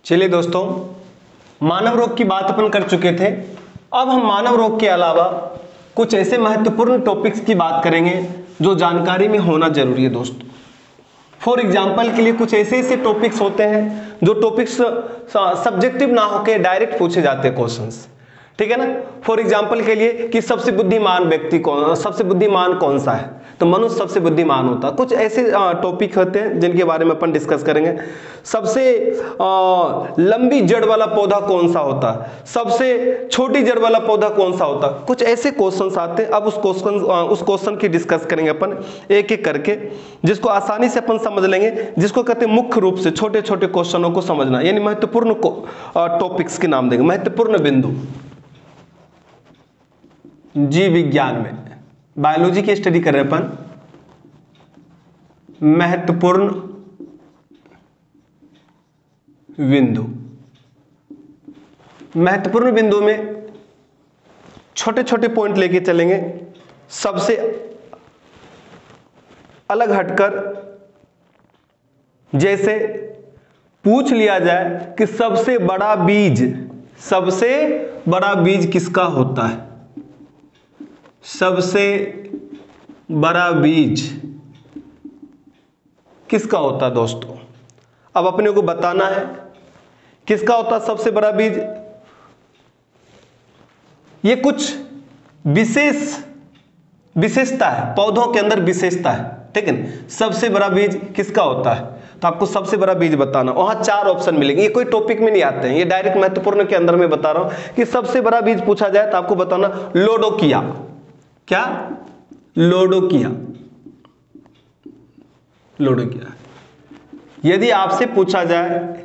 चलिए दोस्तों, मानव रोग की बात अपन कर चुके थे। अब हम मानव रोग के अलावा कुछ ऐसे महत्वपूर्ण टॉपिक्स की बात करेंगे जो जानकारी में होना जरूरी है दोस्तों। फॉर एग्जाम्पल के लिए कुछ ऐसे ऐसे टॉपिक्स होते हैं जो टॉपिक्स सब्जेक्टिव ना होके डायरेक्ट पूछे जाते हैं क्वेश्चंस, ठीक है ना। फॉर एग्जाम्पल के लिए कि सबसे बुद्धिमान व्यक्ति कौन, सबसे बुद्धिमान कौन सा है, तो मनुष्य सबसे बुद्धिमान होता है। कुछ ऐसे टॉपिक होते हैं जिनके बारे में अपन डिस्कस करेंगे। सबसे लंबी जड़ वाला पौधा कौन सा होता है, सबसे छोटी जड़ वाला पौधा कौन सा होता है, कुछ ऐसे क्वेश्चंस आते हैं। अब उस क्वेश्चन की डिस्कस करेंगे अपन एक एक करके, जिसको आसानी से अपन समझ लेंगे, जिसको कहते हैं मुख्य रूप से छोटे छोटे क्वेश्चनों को समझना, यानी महत्वपूर्ण टॉपिक्स के नाम देंगे, महत्वपूर्ण बिंदु। जीव विज्ञान में बायोलॉजी की स्टडी कर रहे हैं अपन, महत्वपूर्ण बिंदु। महत्वपूर्ण बिंदु में छोटे छोटे पॉइंट लेके चलेंगे। सबसे अलग हटकर जैसे पूछ लिया जाए कि सबसे बड़ा बीज किसका होता है, सबसे बड़ा बीज किसका होता है दोस्तों। अब अपने को बताना है किसका होता है सबसे बड़ा बीज। ये कुछ विशेषता है, पौधों के अंदर विशेषता है, ठीक है ना। सबसे बड़ा बीज किसका होता है, तो आपको सबसे बड़ा बीज बताना। वहां 4 ऑप्शन मिलेंगे, ये कोई टॉपिक में नहीं आते हैं, ये डायरेक्ट महत्वपूर्ण के अंदर में बता रहा हूं कि सबसे बड़ा बीज पूछा जाए तो आपको बताना लोडोकिया। क्या? लोडोकिया। यदि आपसे पूछा जाए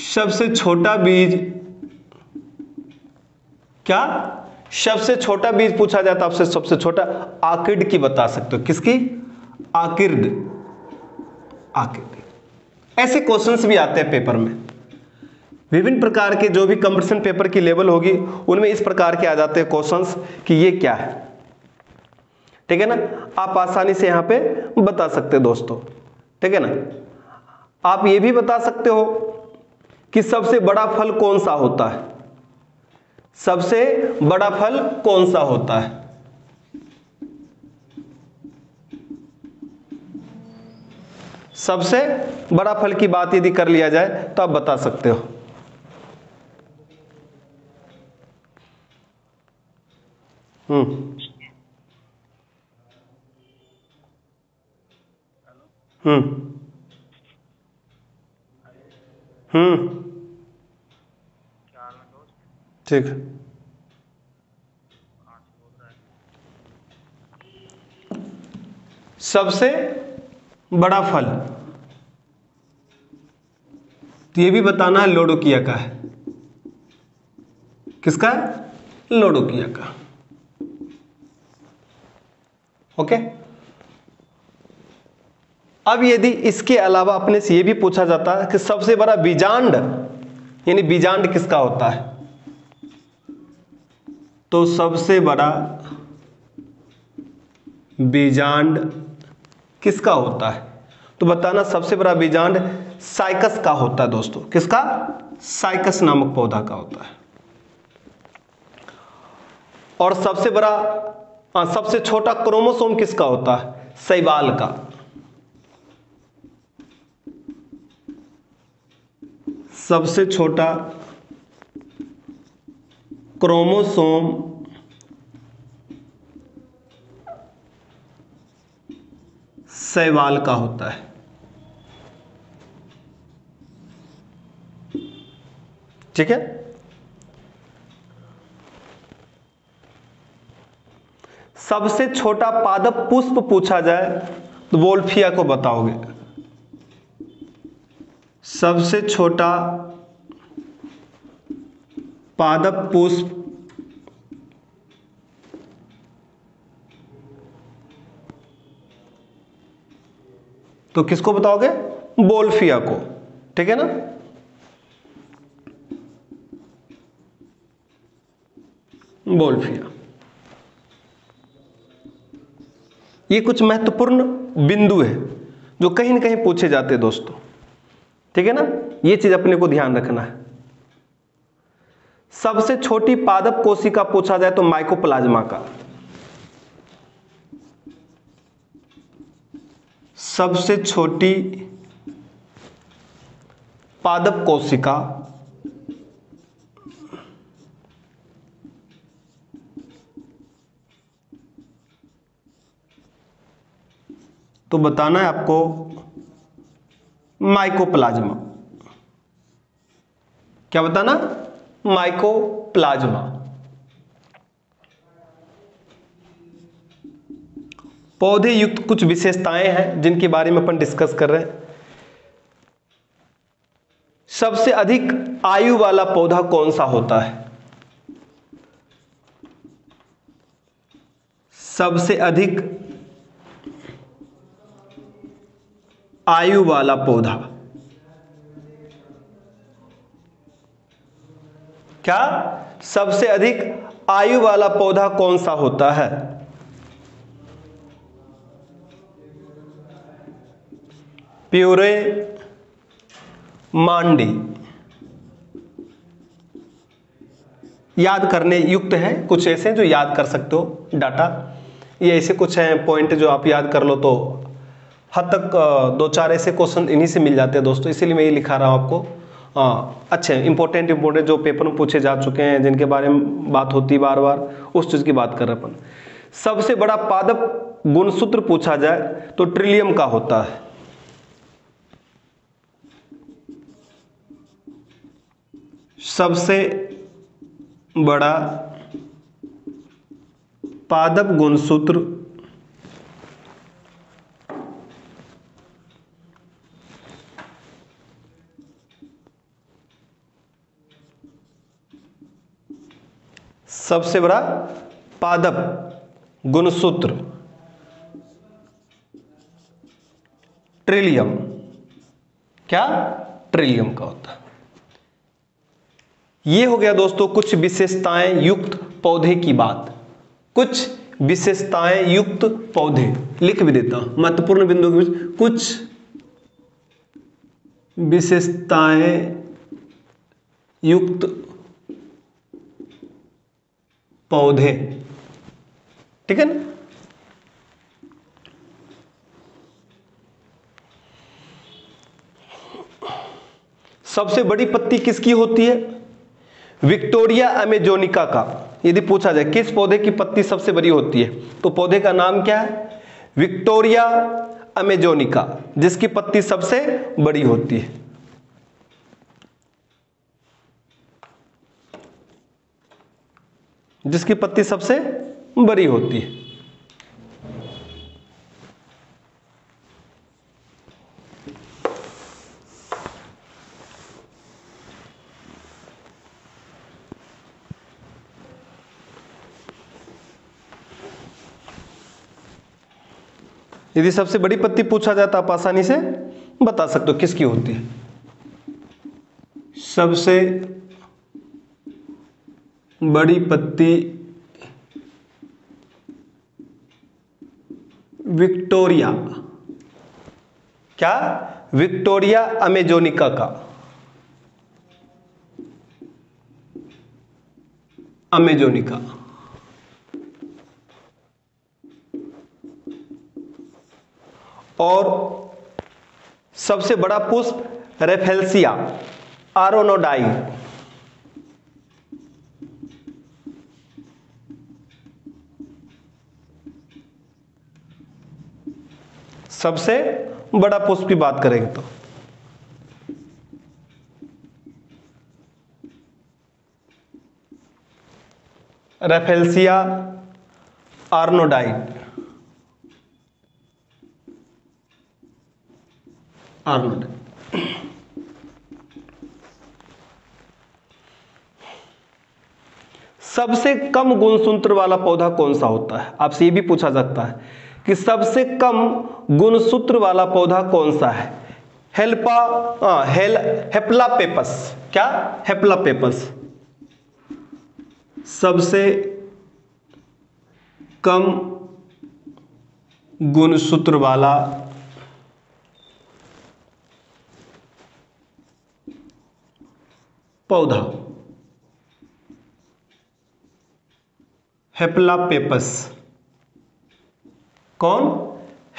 सबसे छोटा बीज, क्या सबसे छोटा बीज पूछा जाए तो आपसे सबसे छोटा आर्किड की बता सकते हो। किसकी? आर्किड। ऐसे क्वेश्चंस भी आते हैं पेपर में। विभिन्न प्रकार के जो भी कंपटीशन पेपर की लेवल होगी उनमें इस प्रकार के आ जाते हैं क्वेश्चंस कि ये क्या है, ठीक है ना। आप आसानी से यहां पे बता सकते हो दोस्तों, ठीक है ना। आप ये भी बता सकते हो कि सबसे बड़ा फल कौन सा होता है, सबसे बड़ा फल कौन सा होता है। सबसे बड़ा फल की बात यदि कर लिया जाए तो आप बता सकते हो। ठीक। सबसे बड़ा फल तो ये भी बताना है लोडोकिया का है। किसका है? लोडोकिया का। ओके। अब यदि इसके अलावा अपने से ये भी पूछा जाता है कि सबसे बड़ा बीजांड, यानी बीजांड किसका होता है, तो सबसे बड़ा बीजांड किसका होता है, तो बताना सबसे बड़ा बीजांड साइकस का होता है दोस्तों। किसका? साइकस नामक पौधा का होता है। और सबसे छोटा क्रोमोसोम किसका होता है? शैवाल का। सबसे छोटा क्रोमोसोम शैवाल का होता है, ठीक है। सबसे छोटा पादप पुष्प पूछा जाए तो वोल्फिया को बताओगे। सबसे छोटा पादप पुष्प तो किसको बताओगे? वोल्फिया को, ठीक है ना। वोल्फिया। ये कुछ महत्वपूर्ण बिंदु है जो कहीं ना कहीं पूछे जाते हैं दोस्तों। ठीक है ना, ये चीज अपने को ध्यान रखना है। सबसे छोटी पादप कोशिका पूछा जाए तो माइकोप्लाज्मा का, सबसे छोटी पादप कोशिका तो बताना है आपको माइकोप्लाज्मा। क्या बताना? माइकोप्लाज्मा। पौधे युक्त कुछ विशेषताएं हैं जिनके बारे में अपन डिस्कस कर रहे हैं। सबसे अधिक आयु वाला पौधा कौन सा होता है? सबसे अधिक आयु वाला पौधा, क्या सबसे अधिक आयु वाला पौधा कौन सा होता है? प्यूरे मांडी। याद करने युक्त है, कुछ ऐसे जो याद कर सकते हो डाटा, ये ऐसे कुछ हैं पॉइंट जो आप याद कर लो तो हद तक 2-4 ऐसे क्वेश्चन इन्हीं से मिल जाते हैं दोस्तों, इसीलिए मैं ये लिखा रहा हूं आपको। अच्छे इंपॉर्टेंट जो पेपर में पूछे जा चुके हैं, जिनके बारे में बात होती है बार बार, उस चीज की बात कर रहे हैं अपन। सबसे बड़ा पादप गुणसूत्र पूछा जाए तो ट्रिलियम का होता है। सबसे बड़ा पादप गुणसूत्र सबसे बड़ा पादप गुणसूत्र ट्रिलियम, क्या ट्रिलियम का होता है। ये हो गया दोस्तों कुछ विशेषताएं युक्त पौधे की बात। कुछ विशेषताएं युक्त पौधे लिख भी देता हूं महत्वपूर्ण बिंदु के बीच, कुछ विशेषताएं युक्त पौधे, ठीक है ना। सबसे बड़ी पत्ती किसकी होती है? विक्टोरिया अमेजोनिका का। यदि पूछा जाए किस पौधे की पत्ती सबसे बड़ी होती है, तो पौधे का नाम क्या है? विक्टोरिया अमेजोनिका, जिसकी पत्ती सबसे बड़ी होती है। जिसकी पत्ती सबसे बड़ी होती है। यदि सबसे बड़ी पत्ती पूछा जाए तो आप आसानी से बता सकते हो किसकी होती है। सबसे बड़ी पत्ती विक्टोरिया, क्या विक्टोरिया अमेजोनिका का, अमेजोनिका। और सबसे बड़ा पुष्प रेफेलसिया आरोनोडाई, सबसे बड़ा पुष्प की बात करेंगे तो रेफेलसिया आर्नोडाई, आर्नोडाई। सबसे कम गुणसूत्र वाला पौधा कौन सा होता है? आपसे ये भी पूछा जाता है कि सबसे कम गुणसूत्र वाला पौधा कौन सा है? हेप्लापेपस, क्या हेप्लापेपस। सबसे कम गुणसूत्र वाला पौधा, हेप्लापेपस। कौन?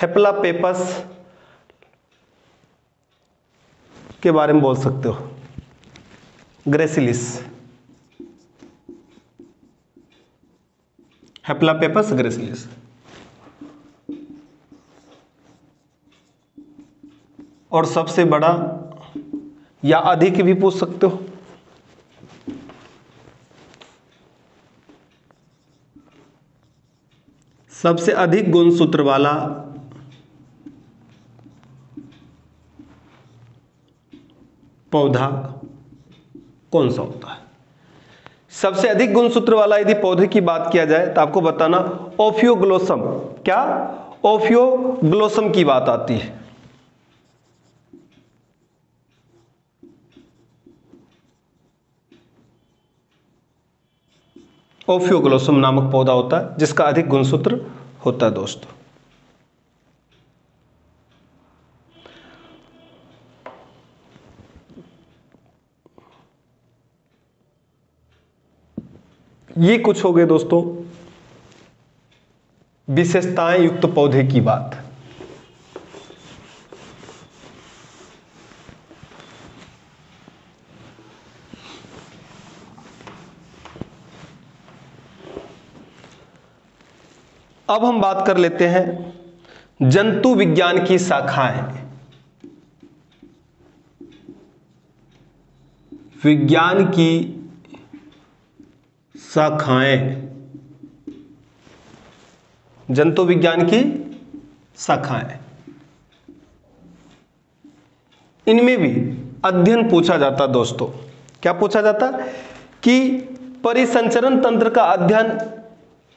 हेप्लापेपस के बारे में बोल सकते हो, ग्रेसिलिस, हेप्लापेपस ग्रेसिलिस। और सबसे बड़ा या अधिक भी पूछ सकते हो, सबसे अधिक गुणसूत्र वाला पौधा कौन सा होता है? सबसे अधिक गुणसूत्र वाला यदि पौधे की बात किया जाए तो आपको बताना ओफियोग्लोसम। क्या? ओफियोग्लोसम की बात आती है। ओफियोग्लोसम नामक पौधा होता है जिसका अधिक गुणसूत्र होता है दोस्तों। ये कुछ हो गए दोस्तों विशेषताएं युक्त पौधे की बात। अब हम बात कर लेते हैं जंतु विज्ञान की शाखाएं। विज्ञान की शाखाएं, जंतु विज्ञान की शाखाएं, इनमें भी अध्ययन पूछा जाता दोस्तों। क्या पूछा जाता? कि परिसंचरण तंत्र का अध्ययन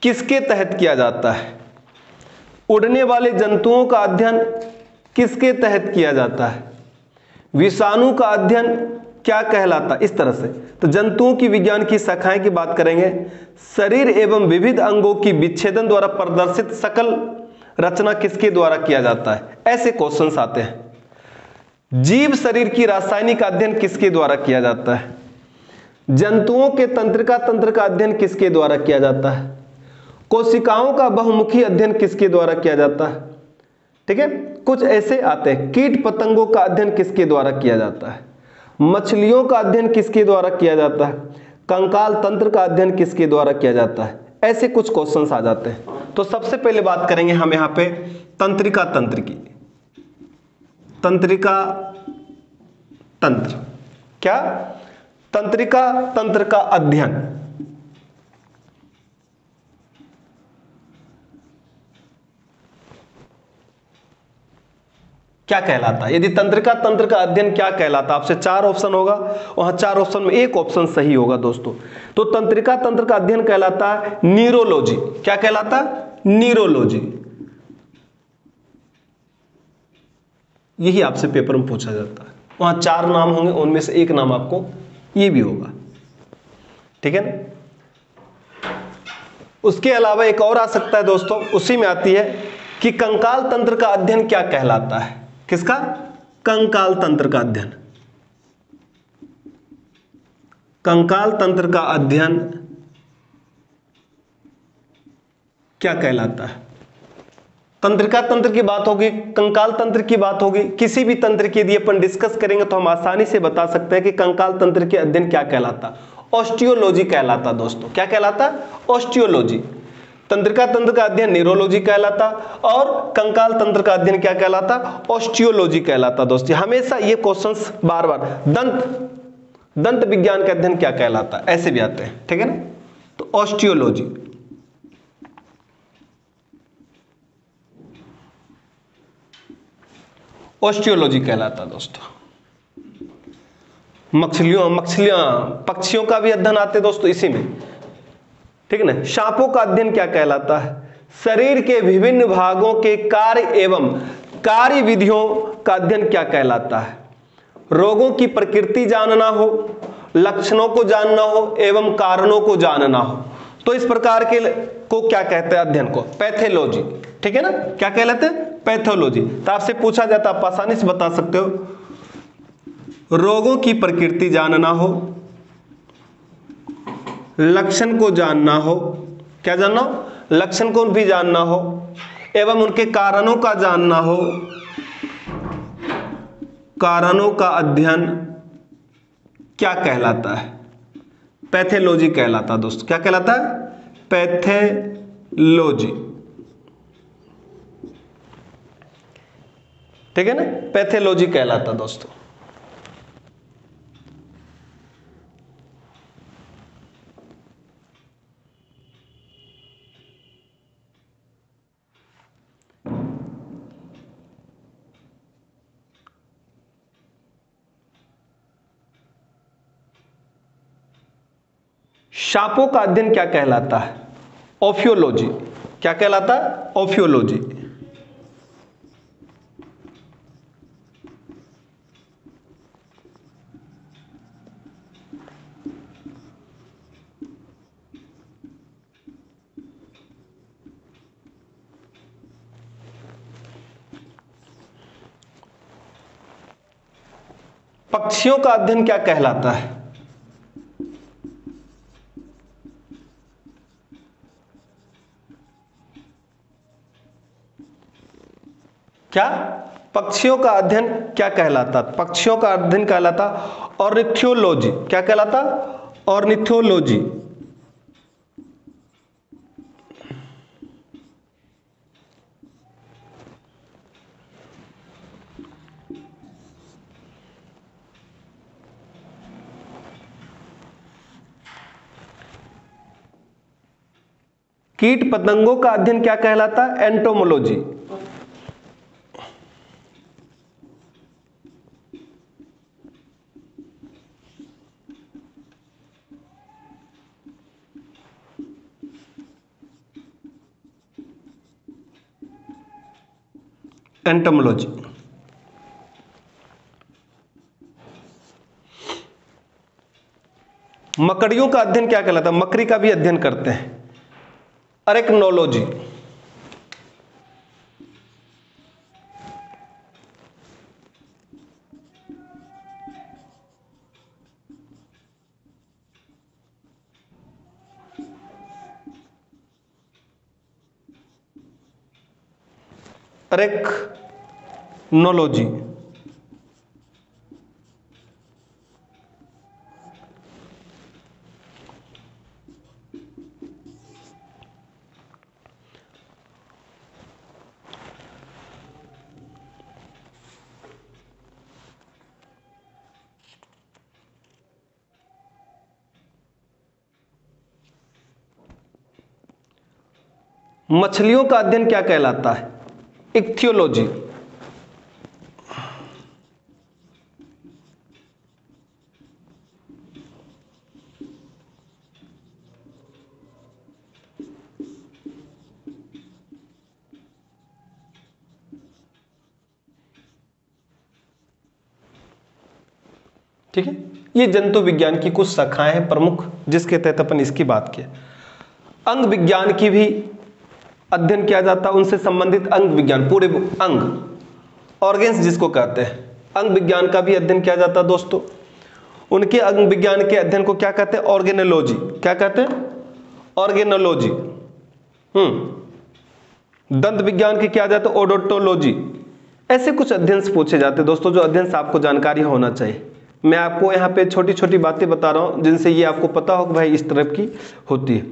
किसके तहत किया जाता है? उड़ने वाले जंतुओं का अध्ययन किसके तहत किया जाता है? विषाणु का अध्ययन क्या कहलाता? इस तरह से तो जंतुओं की विज्ञान की शाखाएं की बात करेंगे। शरीर एवं विविध अंगों की विच्छेदन द्वारा प्रदर्शित सकल रचना किसके द्वारा किया जाता है? ऐसे क्वेश्चंस आते हैं। जीव शरीर की रासायनिक अध्ययन किसके द्वारा किया जाता है? जंतुओं के तंत्रिका तंत्र का अध्ययन किसके द्वारा किया जाता है? कोशिकाओं का बहुमुखी अध्ययन किसके द्वारा किया जाता है? ठीक है, कुछ ऐसे आते हैं। कीट पतंगों का अध्ययन किसके द्वारा किया जाता है? मछलियों का अध्ययन किसके द्वारा किया जाता है? कंकाल तंत्र का अध्ययन किसके द्वारा किया जाता है? ऐसे कुछ क्वेश्चंस आ जाते हैं। तो सबसे पहले बात करेंगे हम यहां पे तंत्रिका तंत्र की। तंत्रिका तंत्र क्या? तंत्रिका तंत्र का अध्ययन क्या कहलाता है? यदि तंत्रिका तंत्र का अध्ययन क्या कहलाता है? आपसे 4 ऑप्शन होगा, वहां 4 ऑप्शन में एक ऑप्शन सही होगा दोस्तों। तो तंत्रिका तंत्र का अध्ययन कहलाता है न्यूरोलॉजी। क्या कहलाता है? न्यूरोलॉजी। यही आपसे पेपर में पूछा जाता है। वहां 4 नाम होंगे, उनमें से एक नाम आपको ये भी होगा। ठीक है ना? उसके अलावा एक और आ सकता है दोस्तों, उसी में आती है कि कंकाल तंत्र का अध्ययन क्या कहलाता है? किसका? कंकाल तंत्र का अध्ययन। कंकाल तंत्र का अध्ययन क्या कहलाता है? तंत्रिका तंत्र की बात होगी, कंकाल तंत्र की बात होगी, किसी भी तंत्र की यदि अपन डिस्कस करेंगे तो हम आसानी से बता सकते हैं कि कंकाल तंत्र के अध्ययन क्या कहलाता? ऑस्टियोलॉजी कहलाता दोस्तों। क्या कहलाता? ऑस्टियोलॉजी। तंत्रिका तंत्र का अध्ययन न्यूरोलॉजी कहलाता और कंकाल तंत्र का अध्ययन क्या कहलाता? ऑस्टियोलॉजी कहलाता। दोस्तों हमेशा ये क्वेश्चंस बार बार दंत विज्ञान का अध्ययन क्या कहलाता? ऐसे भी आते हैं। ठीक है ना? तो ऑस्टियोलॉजी। ऑस्टियोलॉजी कहलाता दोस्तों। मछलियां पक्षियों का भी अध्ययन आते दोस्तों इसी में। ठीक है ना? सांपों का अध्ययन क्या कहलाता है? शरीर के विभिन्न भागों के कार्य एवं कार्य विधियों का अध्ययन क्या कहलाता है? रोगों की प्रकृति जानना हो, लक्षणों को जानना हो एवं कारणों को जानना हो, तो इस प्रकार के को क्या कहते हैं? अध्ययन को पैथोलॉजी। ठीक है ना? क्या कहलाते हैं? पैथोलॉजी। तो आपसे पूछा जाता है, आप आसानी से बता सकते हो, रोगों की प्रकृति जानना हो, लक्षण को जानना हो, क्या जानना हो, लक्षण को भी जानना हो, एवं उनके कारणों का जानना हो, कारणों का अध्ययन क्या कहलाता है, पैथोलॉजी कहलाता है दोस्तों। क्या कहलाता है, पैथोलॉजी, ठीक है ना, पैथोलॉजी कहलाता दोस्तों। सांपों का अध्ययन क्या कहलाता है, ओफियोलॉजी। क्या कहलाता है, ओफियोलॉजी। पक्षियों का अध्ययन क्या कहलाता है, क्या, पक्षियों का अध्ययन क्या कहलाता, पक्षियों का अध्ययन कहलाता ऑर्निथोलॉजी। क्या कहलाता, ऑर्निथोलॉजी। कीट पतंगों का अध्ययन क्या कहलाता है, एंटोमोलॉजी। एंटोमोलॉजी। मकड़ियों का अध्ययन क्या कहलाता है, मकड़ी का भी अध्ययन करते हैं, अरेक्नोलॉजी। अरेक्नोलॉजी। मछलियों का अध्ययन क्या कहलाता है, इक्थियोलॉजी। ठीक है, ये जंतु विज्ञान की कुछ शाखाएं हैं प्रमुख, जिसके तहत अपन इसकी बात किया। अंग विज्ञान की भी अध्ययन किया जाता है, उनसे संबंधित अंग विज्ञान, पूरे अंग, ऑर्गेन्स जिसको कहते हैं, अंग विज्ञान का भी अध्ययन किया जाता है दोस्तों। उनके अंग विज्ञान के अध्ययन को क्या कहते हैं, ऑर्गेनोलॉजी। क्या कहते हैं, ऑर्गेनोलॉजी। दंत विज्ञान की क्या जाता है, ओडोंटोलॉजी। ऐसे कुछ अध्ययन पूछे जाते हैं दोस्तों, जो अध्ययन आपको जानकारी होना चाहिए। मैं आपको यहाँ पे छोटी छोटी बातें बता रहा हूं, जिनसे ये आपको पता हो कि भाई इस तरह की होती है।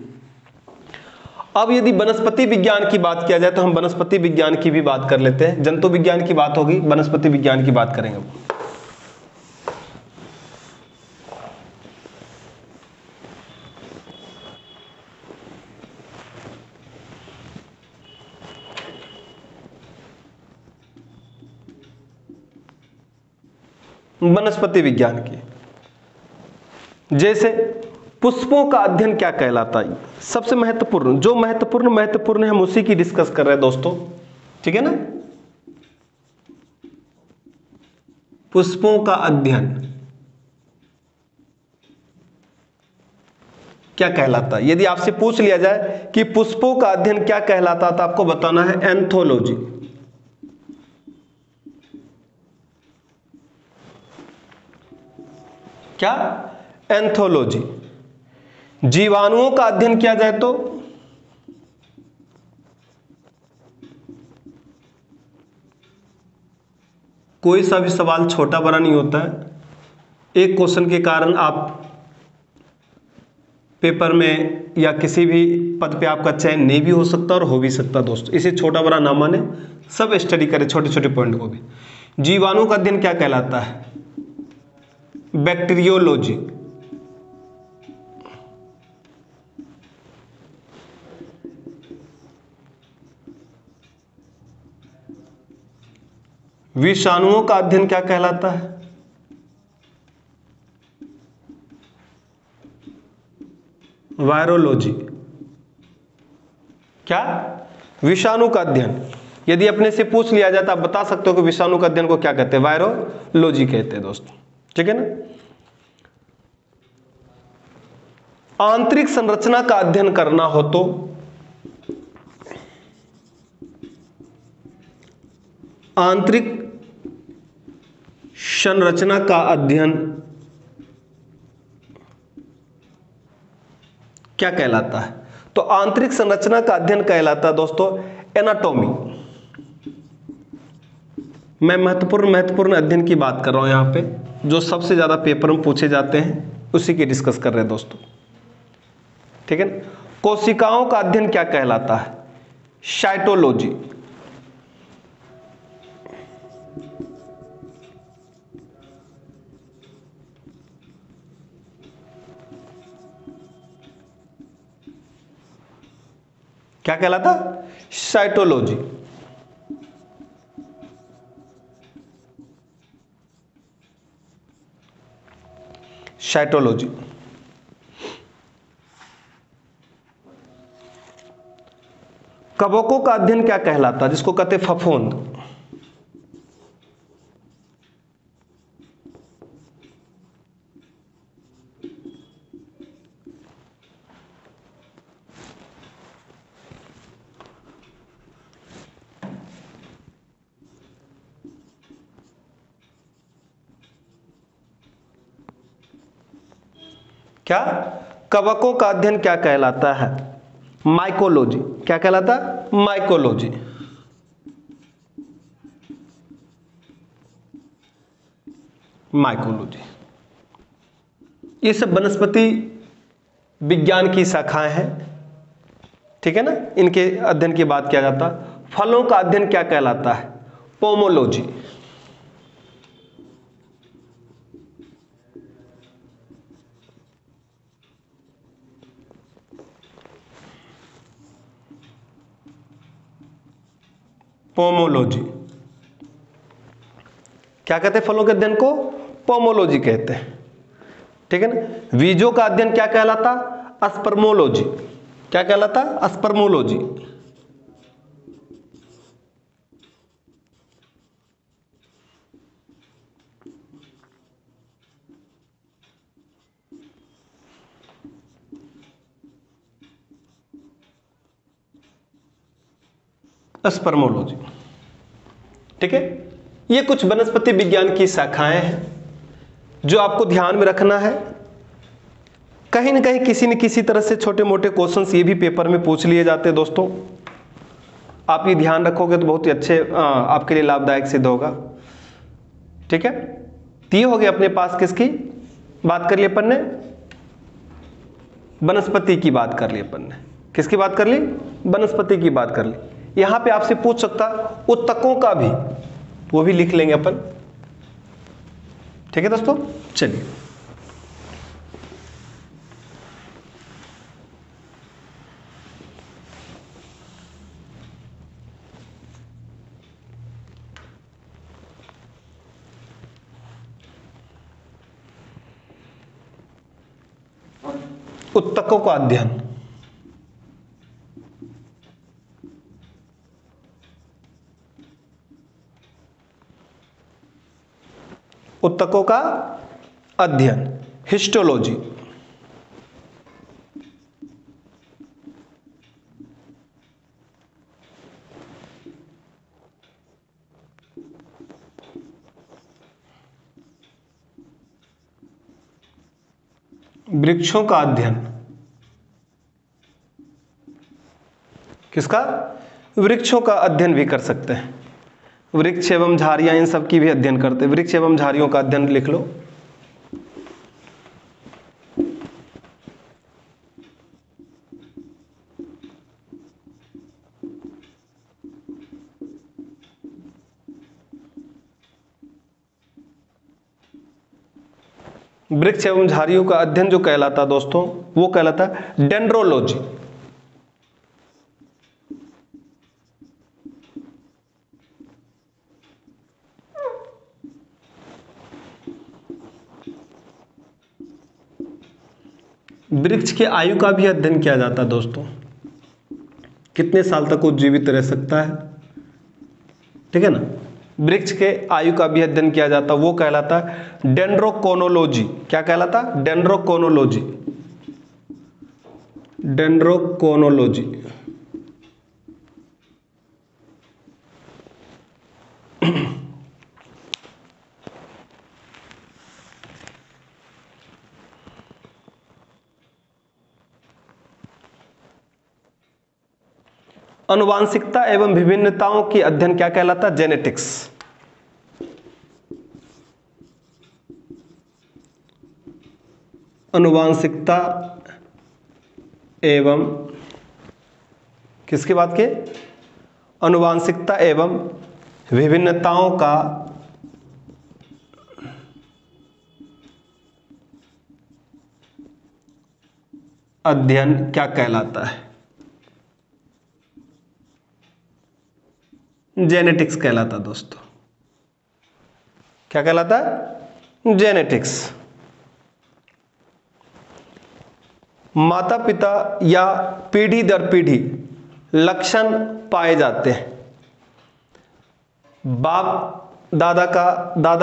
अब यदि वनस्पति विज्ञान की बात किया जाए तो हम वनस्पति विज्ञान की भी बात कर लेते हैं। जंतु विज्ञान की बात होगी, वनस्पति विज्ञान की बात करेंगे। वनस्पति विज्ञान की, जैसे पुष्पों का अध्ययन क्या कहलाता है, सबसे महत्वपूर्ण, जो महत्वपूर्ण है हम उसी की डिस्कस कर रहे हैं दोस्तों, ठीक है ना। पुष्पों का अध्ययन क्या कहलाता है, यदि आपसे पूछ लिया जाए कि पुष्पों का अध्ययन क्या कहलाता, तो आपको बताना है एंथोलॉजी। क्या, एंथोलॉजी। जीवाणुओं का अध्ययन किया जाए तो कोई सा भी सवाल छोटा बड़ा नहीं होता है। एक क्वेश्चन के कारण आप पेपर में या किसी भी पद पे आपका चयन नहीं भी हो सकता और हो भी सकता दोस्तों, इसे छोटा बड़ा ना माने, सब स्टडी करें छोटे छोटे पॉइंट को भी। जीवाणु का अध्ययन क्या कहलाता है? बैक्टीरियोलॉजी। विषाणुओं का अध्ययन क्या कहलाता है? वायरोलॉजी। क्या? विषाणु का अध्ययन। यदि अपने से पूछ लिया जाए तो आप बता सकते हो कि विषाणु का अध्ययन को क्या कहते हैं? वायरोलॉजी कहते हैं दोस्तों, ठीक है ना। आंतरिक संरचना का अध्ययन करना हो तो आंतरिक संरचना का अध्ययन क्या कहलाता है? तो आंतरिक संरचना का अध्ययन कहलाता है दोस्तों एनाटॉमी। मैं महत्वपूर्ण अध्ययन की बात कर रहा हूं यहां पे, जो सबसे ज्यादा पेपर में पूछे जाते हैं उसी की डिस्कस कर रहे हैं दोस्तों, ठीक है ना। कोशिकाओं का अध्ययन क्या कहलाता है? साइटोलॉजी। क्या कहलाता? साइटोलॉजी। साइटोलॉजी। कवकों का अध्ययन क्या कहलाता है? जिसको कहते हैं फफूंद। क्या? कवकों का अध्ययन क्या कहलाता है? माइकोलॉजी। क्या कहलाता? माइकोलॉजी। माइकोलॉजी। ये सब वनस्पति विज्ञान की शाखाएं हैं, ठीक है ना। इनके अध्ययन की बात किया जाता है। फलों का अध्ययन क्या कहलाता है? पोमोलॉजी। पोमोलॉजी। क्या कहते हैं फलों के अध्ययन को? पोमोलॉजी कहते हैं, ठीक है ना। बीजों का अध्ययन क्या कहलाता? स्पर्मोलॉजी। क्या कहलाता? स्पर्मोलॉजी। स्पर्मोलॉजी, ठीक है। ये कुछ वनस्पति विज्ञान की शाखाएं हैं जो आपको ध्यान में रखना है। कहीं ना कहीं किसी न किसी तरह से छोटे मोटे क्वेश्चंस ये भी पेपर में पूछ लिए जाते हैं दोस्तों। आप ये ध्यान रखोगे तो बहुत ही अच्छे आपके लिए लाभदायक सिद्ध होगा, ठीक है। तो ये हो गया अपने पास किसकी बात कर ली अपन ने? वनस्पति की बात कर ली अपन ने। किसकी बात कर ली? वनस्पति की बात कर ली। यहां पे आपसे पूछ सकता उत्तकों का भी, वो भी लिख लेंगे अपन, ठीक है दोस्तों। चलिए उत्तकों का अध्ययन। उत्तकों का अध्ययन हिस्टोलॉजी। वृक्षों का अध्ययन किसका? वृक्षों का अध्ययन भी कर सकते हैं। वृक्ष एवं झाड़ियां, इन सब की भी अध्ययन करते हैं। वृक्ष एवं झाड़ियों का अध्ययन लिख लो। वृक्ष एवं झाड़ियों का अध्ययन जो कहलाता दोस्तों, वो कहलाता डेंड्रोलॉजी। वृक्ष की आयु का भी अध्ययन किया जाता है दोस्तों, कितने साल तक वो जीवित रह सकता है, ठीक है ना। वृक्ष के आयु का भी अध्ययन किया जाता, वो कहलाता डेंड्रोकोनोलॉजी। क्या कहलाता? डेंड्रोकोनोलॉजी। डेंड्रोकोनोलॉजी। अनुवांशिकता एवं विभिन्नताओं की अध्ययन क्या कहलाता? जेनेटिक्स। अनुवांशिकता एवं किसकी बात की? अनुवांशिकता एवं विभिन्नताओं का अध्ययन क्या कहलाता है? जेनेटिक्स कहलाता दोस्तों। क्या कहलाता है? जेनेटिक्स। माता पिता या पीढ़ी दर पीढ़ी लक्षण पाए जाते हैं। बाप दादा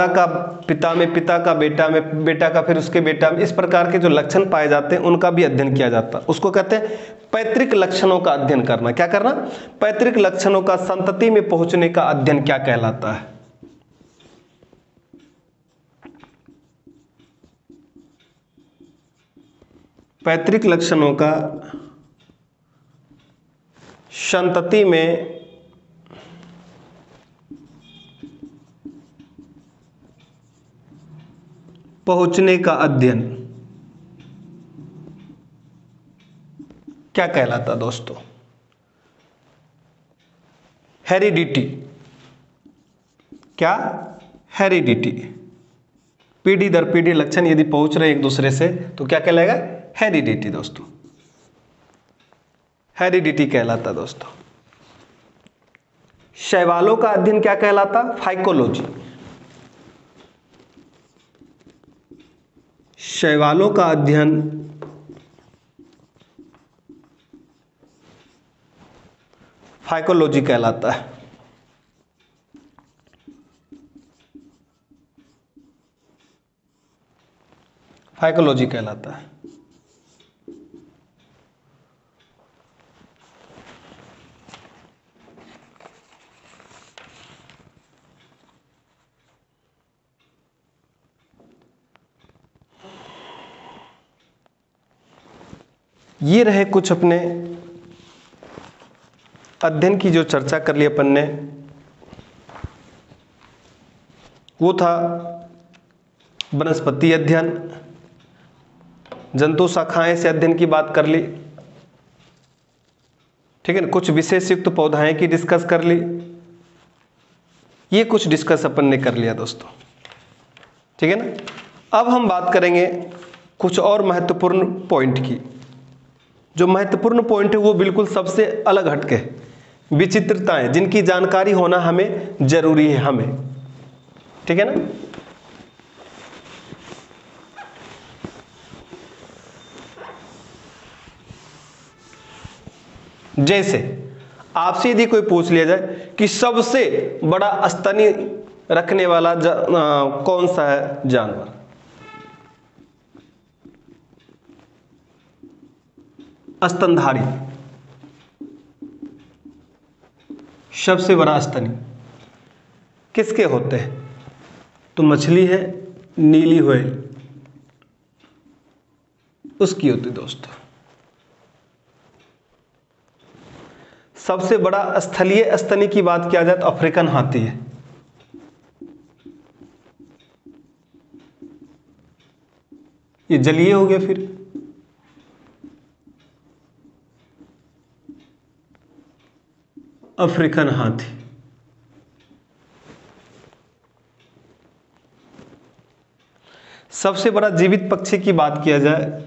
का पिता में, पिता का बेटा में, बेटा का फिर उसके बेटा में, इस प्रकार के जो लक्षण पाए जाते हैं उनका भी अध्ययन किया जाता है। उसको कहते हैं पैतृक लक्षणों का अध्ययन करना। क्या करना? पैतृक लक्षणों का संतति में पहुंचने का अध्ययन क्या कहलाता है? पैतृक लक्षणों का संतति में पहुंचने का अध्ययन क्या कहलाता दोस्तों? हेरिडिटी। क्या? हेरिडिटी। पीढ़ी दर पीढ़ी लक्षण यदि पहुंच रहे एक दूसरे से तो क्या कहलाएगा? हेरिडिटी दोस्तों। हेरिडिटी कहलाता दोस्तों। शैवालों का अध्ययन क्या कहलाता? फाइकोलॉजी। शैवालों का अध्ययन फाइकोलॉजी कहलाता है। फाइकोलॉजी कहलाता है। ये रहे कुछ अपने अध्ययन की जो चर्चा कर ली अपन ने, वो था वनस्पति अध्ययन, जंतु शाखाएं से अध्ययन की बात कर ली, ठीक है ना। कुछ विशेष युक्त पौधाएं की डिस्कस कर ली। ये कुछ डिस्कस अपन ने कर लिया दोस्तों, ठीक है ना। अब हम बात करेंगे कुछ और महत्वपूर्ण पॉइंट की। जो महत्वपूर्ण पॉइंट है वो बिल्कुल सबसे अलग हटके, विचित्रताएं जिनकी जानकारी होना हमें जरूरी है, हमें, ठीक है ना। जैसे आपसे यदि कोई पूछ लिया जाए कि सबसे बड़ा स्तनी रखने वाला कौन सा है जानवर, स्तनधारी, सबसे बड़ा स्तनी किसके होते हैं? तो मछली है, नीली व्हेल, उसकी होती दोस्तों। सबसे बड़ा स्थलीय स्तनी की बात किया जाए तो अफ्रीकन हाथी है। ये जलीय हो गया। फिर अफ्रीकन हाथी। सबसे बड़ा जीवित पक्षी की बात किया जाए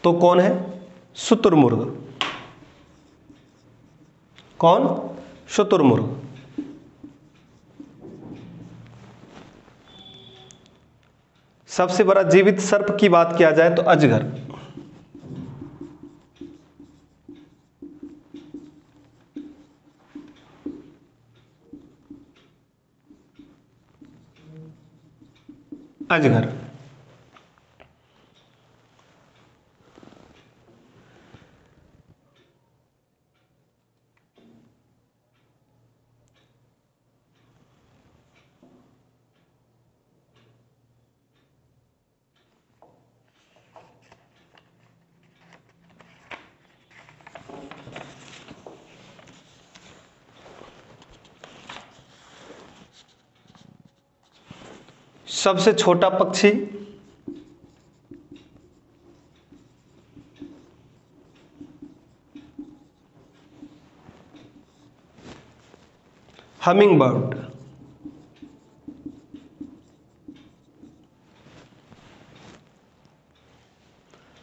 तो कौन है? शुतुरमुर्ग। कौन? शुतुरमुर्ग। सबसे बड़ा जीवित सर्प की बात किया जाए तो अजगर। अजगर। सबसे छोटा पक्षी हमिंग बर्ड।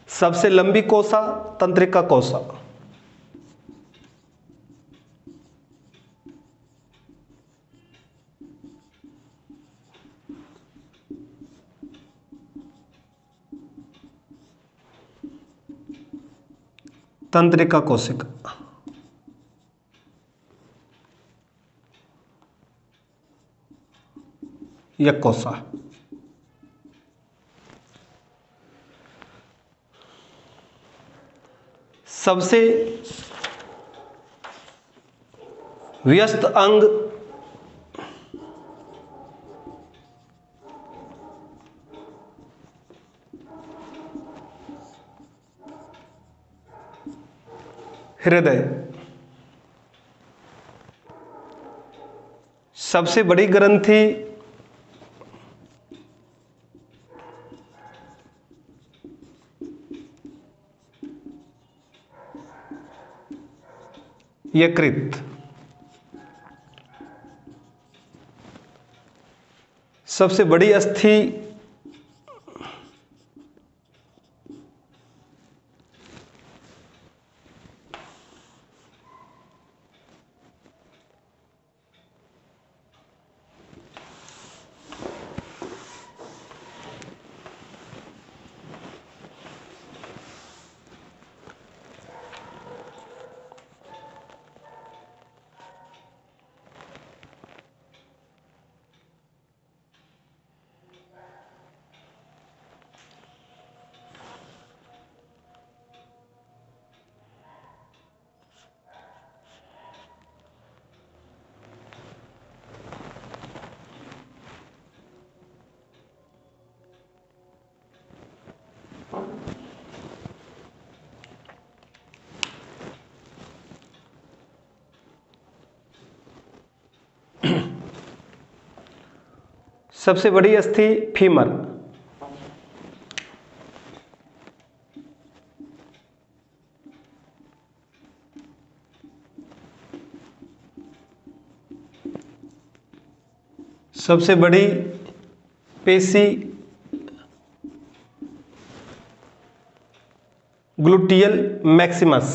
सबसे लंबी कोसा तंत्रिका कोसा। तंत्रिका कोशिका। या कोसा। सबसे व्यस्त अंग हृदय। सबसे बड़ी ग्रंथि यकृत। सबसे बड़ी अस्थि सबसे बड़ी अस्थि फीमर। सबसे बड़ी पेशी ग्लूटियल मैक्सिमस।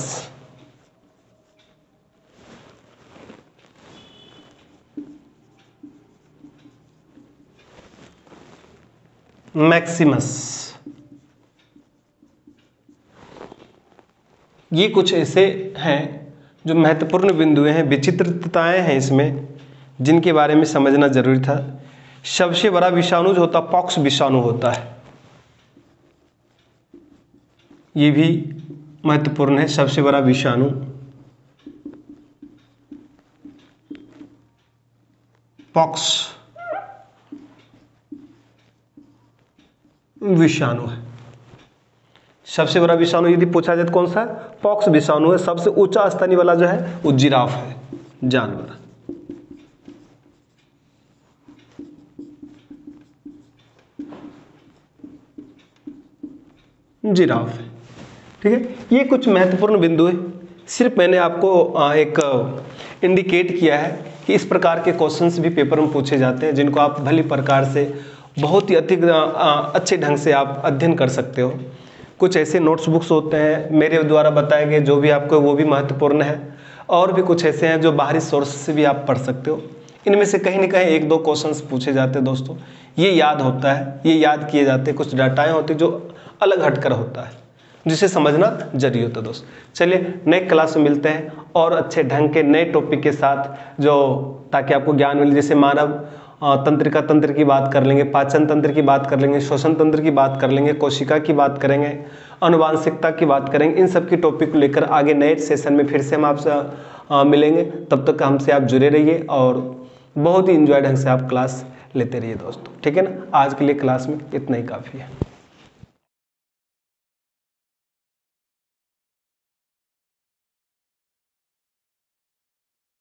मैक्सिमस। ये कुछ ऐसे हैं जो महत्वपूर्ण बिंदुएं हैं, विचित्रताएं हैं इसमें, जिनके बारे में समझना जरूरी था। सबसे बड़ा विषाणु जो होता है पॉक्स विषाणु होता है, ये भी महत्वपूर्ण है। सबसे बड़ा विषाणु पॉक्स विषाणु है। सबसे बड़ा विषाणु यदि पूछा जाए तो कौन सा है? पॉक्स विषाणु है। सबसे ऊंचा स्तनी वाला जो है वो जिराफ है, जानवर जिराफ है। ठीक है, ये कुछ महत्वपूर्ण बिंदु है। सिर्फ मैंने आपको एक इंडिकेट किया है कि इस प्रकार के क्वेश्चंस भी पेपर में पूछे जाते हैं, जिनको आप भली प्रकार से बहुत ही अधिक अच्छे ढंग से आप अध्ययन कर सकते हो। कुछ ऐसे नोट्स बुक्स होते हैं मेरे द्वारा बताए गए जो भी आपको, वो भी महत्वपूर्ण है, और भी कुछ ऐसे हैं जो बाहरी सोर्स से भी आप पढ़ सकते हो। इनमें से कहीं ना कहीं एक दो क्वेश्चंस पूछे जाते हैं दोस्तों, ये याद होता है, ये याद किए जाते हैं। कुछ डाटाएं होती जो अलग हटकर होता है, जिसे समझना जरूरी होता है दोस्त। चलिए नए क्लास में मिलते हैं और अच्छे ढंग के नए टॉपिक के साथ, जो ताकि आपको ज्ञान मिले। जैसे मानव तंत्रिका तंत्र की बात कर लेंगे, पाचन तंत्र की बात कर लेंगे, श्वसन तंत्र की बात कर लेंगे, कोशिका की बात करेंगे, अनुवांशिकता की बात करेंगे। इन सब की टॉपिक को लेकर आगे नए सेशन में फिर से हम आपसे मिलेंगे। तब तक हमसे आप जुड़े रहिए और बहुत ही इंजॉय ढंग से आप क्लास लेते रहिए दोस्तों। ठीक है ना, आज के लिए क्लास में इतना ही काफ़ी है।